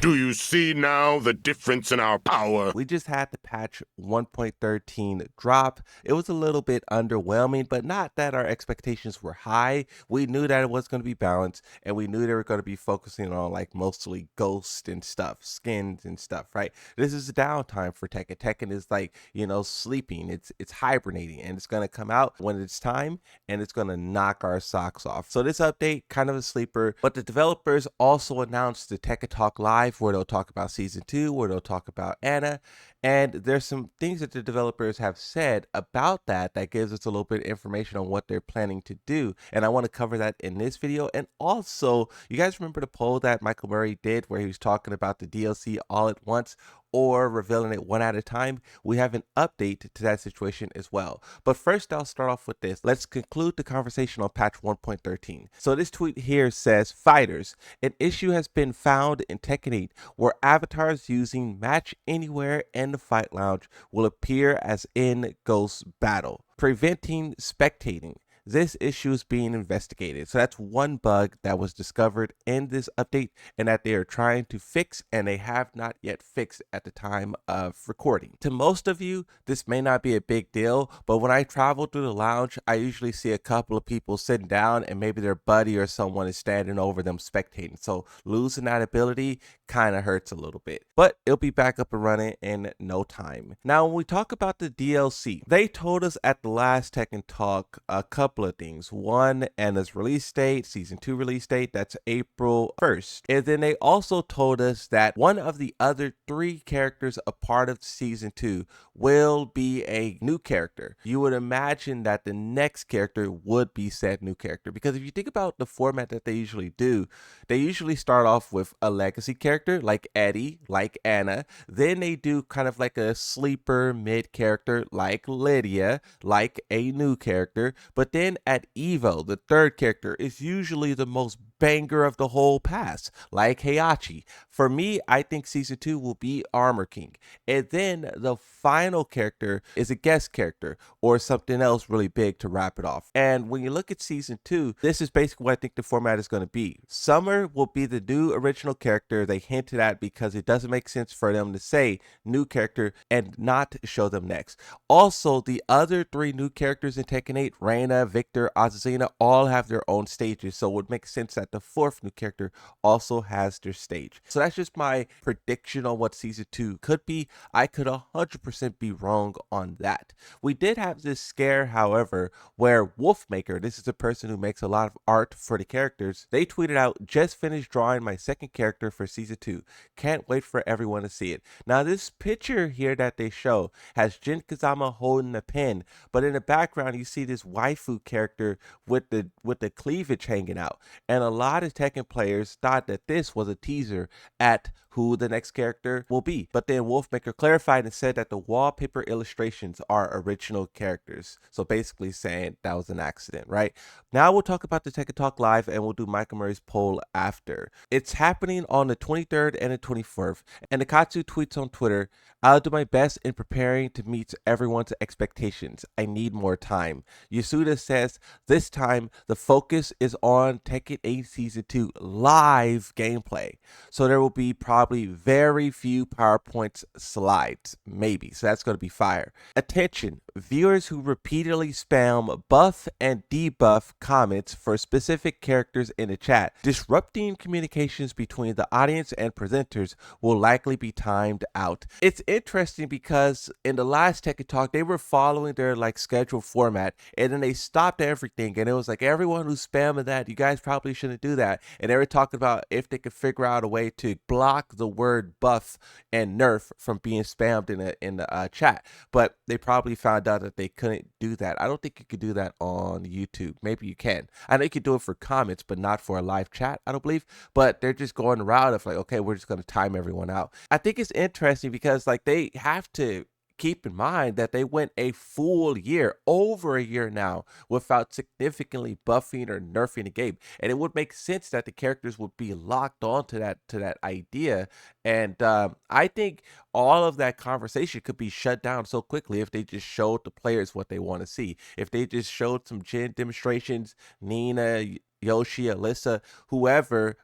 Do you see now the difference in our power? We just had the patch 1.13 drop. It was a little bit underwhelming, but not that our expectations were high. We knew that it was going to be balanced, and we knew they were going to be focusing on like mostly ghosts and stuff, skins and stuff, right? This is a downtime for Tekken. Tekken is like, sleeping. It's hibernating, and it's going to come out when it's time, and it's going to knock our socks off. So this update, kind of a sleeper, but the developers also announced the Tekken Talk Live, where they'll talk about season 2, where they'll talk about Anna, and there's some things that the developers have said about that gives us a little bit of information on what they're planning to do. And I want to cover that in this video. And also, you guys remember the poll that Michael Murray did where he was talking about the DLC all at once or revealing it one at a time? We have an update to that situation as well. But first, I'll start off with this. Let's conclude the conversation on patch 1.13. So this tweet here says, "Fighters, an issue has been found in Tekken 8 where avatars using Match Anywhere and the Fight Lounge will appear as in Ghost Battle, preventing spectating. This issue is being investigated." So that's one bug that was discovered in this update and that they are trying to fix, and they have not yet fixed at the time of recording. To most of you, this may not be a big deal, but when I travel through the lounge, I usually see a couple of people sitting down and maybe their buddy or someone is standing over them spectating. So losing that ability kind of hurts a little bit, but it'll be back up and running in no time. Now, when we talk about the DLC, they told us at the last Tekken Talk a couple of things. One, Anna's release date, season 2 release date, that's April 1st. And then they also told us that one of the other 3 characters a part of season 2 will be a new character. You would imagine that the next character would be said new character, because if you think about the format that they usually do, they usually start off with a legacy character like Eddie, like Anna. Then they do kind of like a sleeper mid character like Lydia, like a new character. But then at Evo, the third character is usually the most banger of the whole pass, like Heihachi. For me, I think season 2 will be Armor King. And then the final character is a guest character or something else really big to wrap it off. And when you look at season 2, this is basically what I think the format is going to be. Summer will be the new original character they hinted at, because it doesn't make sense for them to say new character and not show them next. Also, the other 3 new characters in Tekken 8, Reina, Victor, Azazina, all have their own stages, so it would make sense that the 4th new character also has their stage. So that's just my prediction on what season 2 could be. I could 100% be wrong on that. We did have this scare, however, where Wolfmaker, this is a person who makes a lot of art for the characters, they tweeted out, "Just finished drawing my second character for season 2. Can't wait for everyone to see it." Now, this picture here that they show has Jin Kazama holding the pen, but in the background you see this waifu character with the cleavage hanging out. And a lot of Tekken players thought that this was a teaser at who the next character will be. But then Wolfmaker clarified and said that the wallpaper illustrations are original characters. So basically saying that was an accident, right? Now we'll talk about the Tekken Talk Live, and we'll do Michael Murray's poll after. It's happening on the 23rd and the 24th. And Nikatsu tweets on Twitter, "I'll do my best in preparing to meet everyone's expectations. I need more time." Yasuda says, "This time the focus is on Tekken 8 Season 2 live gameplay. So there will be probably very few PowerPoint slides, maybe. So that's going to be fire. Attention, viewers who repeatedly spam buff and debuff comments for specific characters in the chat. Disrupting communications between the audience and presenters will likely be timed out." It's interesting because in the last Tekken Talk, they were following their like scheduled format, and then they stopped everything, and it was like, everyone who's spamming that, you guys probably shouldn't do that. And they were talking about if they could figure out a way to block the word buff and nerf from being spammed in the chat, but they probably found out that they couldn't do that. I don't think you could do that on YouTube. Maybe you can. I know you could do it for comments, but not for a live chat, I don't believe. But they're just going the route of like, okay, we're just going to time everyone out. I think it's interesting because like they have to keep in mind that they went a full year, over a year now, without significantly buffing or nerfing the game. And it would make sense that the characters would be locked onto that idea. And I think all of that conversation could be shut down so quickly if they just showed the players what they want to see. If they just showed some Jin demonstrations, Nina, Yoshi, Alyssa, whoever,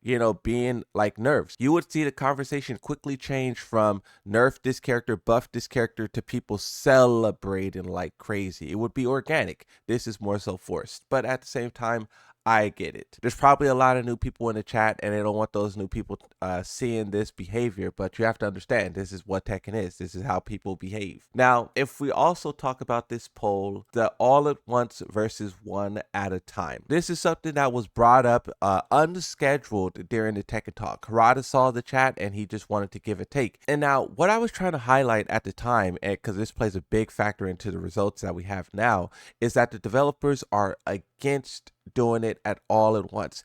being like nerfs. You would see the conversation quickly change from nerf this character, buff this character to people celebrating like crazy. It would be organic. This is more so forced. But at the same time, I get it. There's probably a lot of new people in the chat, and they don't want those new people seeing this behavior. But you have to understand, this is what Tekken is. This is how people behave. Now, if we also talk about this poll, the all at once versus one at a time. This is something that was brought up unscheduled during the Tekken Talk. Harada saw the chat, and he just wanted to give a take. And now, what I was trying to highlight at the time, and because this plays a big factor into the results that we have now, is that the developers are against doing it at all at once.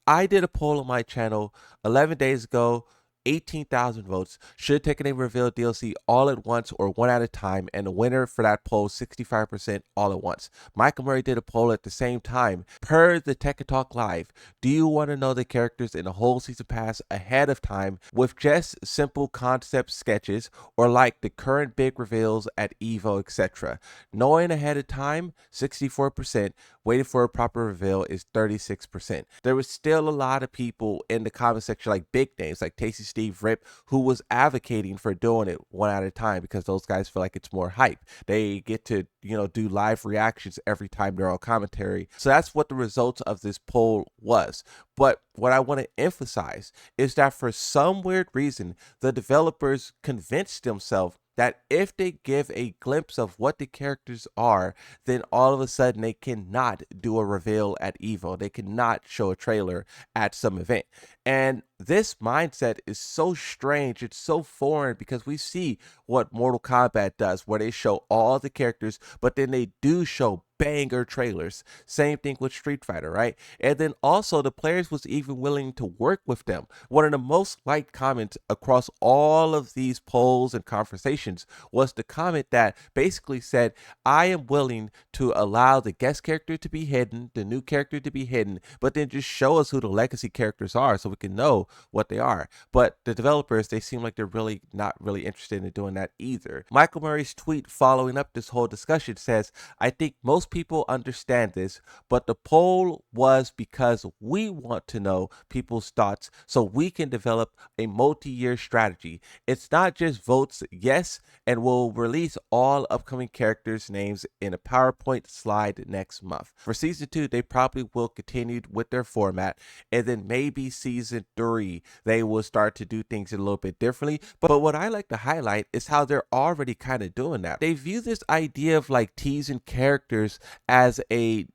I did a poll on my channel 11 days ago, 18,000 votes. Should Tekken reveal DLC all at once or one at a time? And the winner for that poll, 65% all at once. Michael Murray did a poll at the same time. Per the Tekken Talk Live, do you want to know the characters in the whole season pass ahead of time with just simple concept sketches, or like the current big reveals at EVO, etc.? Knowing ahead of time, 64%. Waiting for a proper reveal is 36%. There was still a lot of people in the comment section, like big names like Tasty Steve, Rip, who was advocating for doing it one at a time because those guys feel like it's more hype. They get to, do live reactions every time they're on commentary. So that's what the results of this poll was. But what I want to emphasize is that for some weird reason, the developers convinced themselves that if they give a glimpse of what the characters are, then all of a sudden they cannot do a reveal at EVO. They cannot show a trailer at some event. And this mindset is so strange. It's so foreign because we see what Mortal Kombat does, where they show all the characters, but then they do show banger trailers. Same thing with Street Fighter, right? And then also the players was even willing to work with them. One of the most liked comments across all of these polls and conversations was the comment that basically said, I am willing to allow the guest character to be hidden, the new character to be hidden, but then just show us who the legacy characters are so we can know what they are. But the developers, they seem like they're really not really interested in doing that either. Michael Murray's tweet following up this whole discussion says, I think most people understand this, but the poll was because we want to know people's thoughts so we can develop a multi-year strategy. It's not just votes yes, and we'll release all upcoming characters' names in a PowerPoint slide next month. For season 2, they probably will continue with their format, and then maybe season 3, they will start to do things a little bit differently. But what I like to highlight is how they're already kind of doing that. They view this idea of like teasing characters as a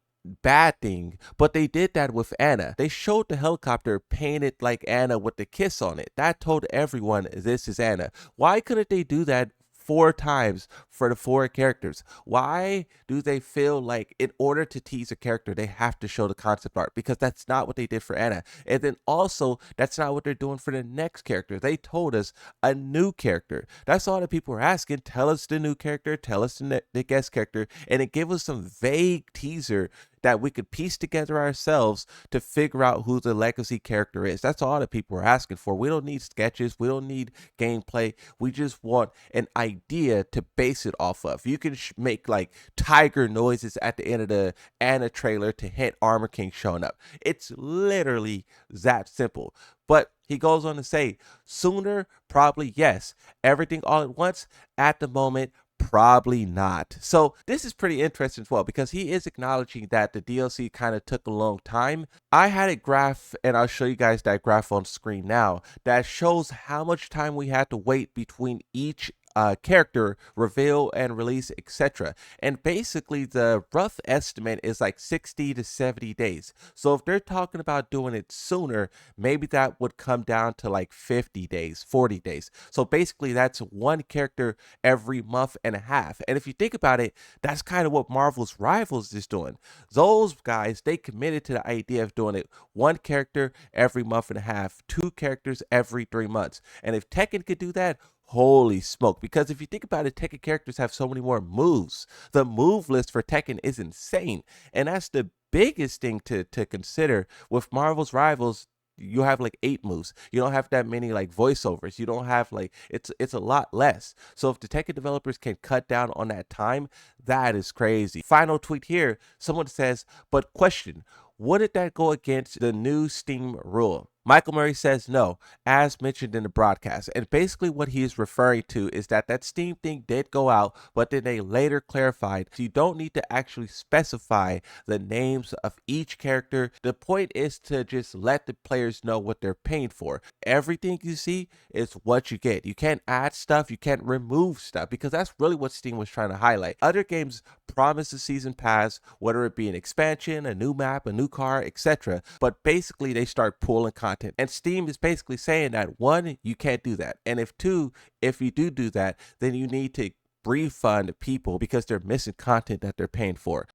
bad thing, but they did that with Anna. They showed the helicopter painted like Anna with the kiss on it. That told everyone this is Anna. Why couldn't they do that 4 times for the 4 characters? Why do they feel like in order to tease a character they have to show the concept art? Because that's not what they did for Anna. And then also that's not what they're doing for the next character. They told us a new character. That's all that people were asking. Tell us the new character, tell us the guest character, and it gave us some vague teaser that we could piece together ourselves to figure out who the legacy character is. That's all that people are asking for. We don't need sketches. We don't need gameplay. We just want an idea to base it off of. You can make like tiger noises at the end of the Anna trailer to hint Armor King showing up. It's literally that simple. But he goes on to say, sooner, probably yes. Everything all at once, at the moment, probably not. So this is pretty interesting as well, because he is acknowledging that the DLC kind of took a long time. I had a graph, and I'll show you guys that graph on screen now, that shows how much time we had to wait between each character reveal and release, etc. And basically the rough estimate is like 60 to 70 days. So if they're talking about doing it sooner, maybe that would come down to like 50 days, 40 days. So basically that's one character every month and a half. And if you think about it, that's kind of what Marvel's Rivals is doing. Those guys, they committed to the idea of doing it one character every month and a half, 2 characters every 3 months. And if Tekken could do that, holy smoke. Because if you think about it, Tekken characters have so many more moves. The move list for Tekken is insane. And that's the biggest thing to consider. With Marvel's Rivals, you have like 8 moves. You don't have that many like voiceovers. You don't have like, it's a lot less. So if the Tekken developers can cut down on that time, that is crazy. Final tweet here. Someone says, but question, Wouldn't that go against the new Steam rule? Michael Murray says no, as mentioned in the broadcast. And basically, what he is referring to is that that Steam thing did go out, but then they later clarified so you don't need to actually specify the names of each character. The point is to just let the players know what they're paying for. Everything you see is what you get. You can't add stuff, you can't remove stuff, because that's really what Steam was trying to highlight. Other games promise a season pass, whether it be an expansion, a new map, a new car, etc. But basically, they start pulling content. And Steam is basically saying that one, you can't do that. And if two, if you do that, then you need to refund people because they're missing content that they're paying for.